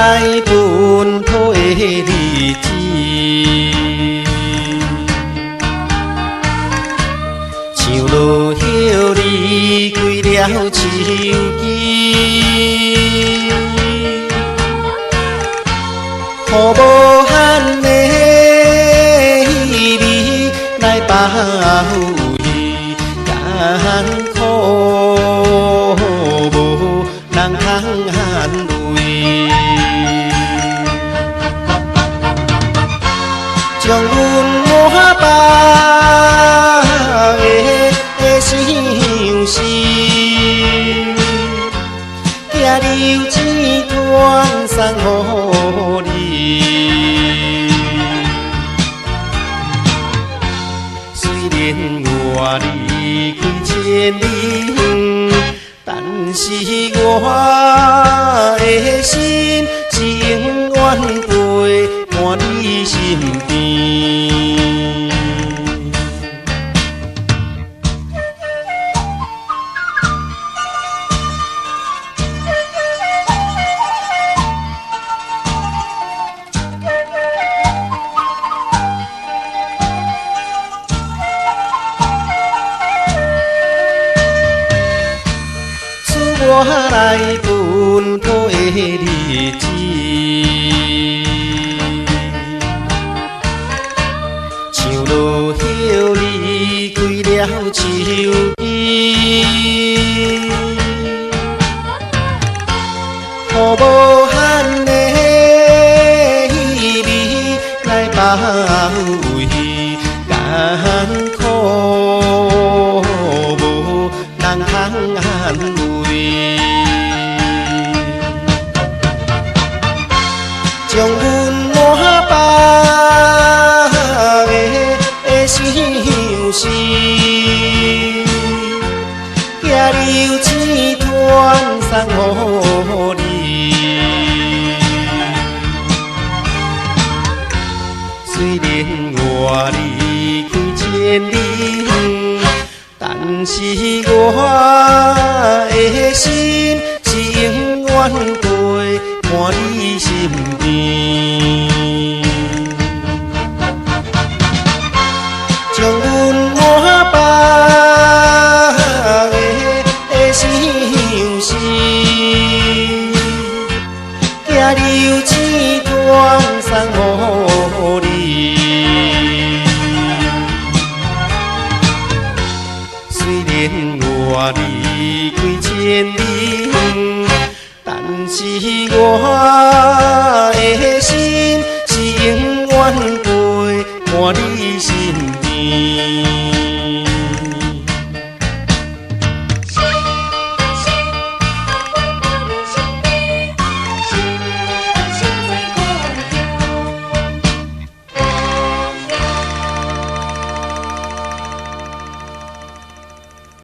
来本土的日子，像落叶离开了树枝，予无限的意味来包围艰苦，无人通安慰。将阮满腹的相思，寄流钱传送予你。虽然我离开千里远，但是我的心情愿陪伴你身边。我来本土的日子，像落叶离开了树枝，予无限的意味来包围艰苦，无人通安慰。将阮满腹的相思，寄流钱传送予你。虽然我离开千里远，但是我的心情愿陪伴你身边。将阮满腹的相思，寄流钱传送予你。虽然我离开千里远，但是我的心情愿陪伴你身边。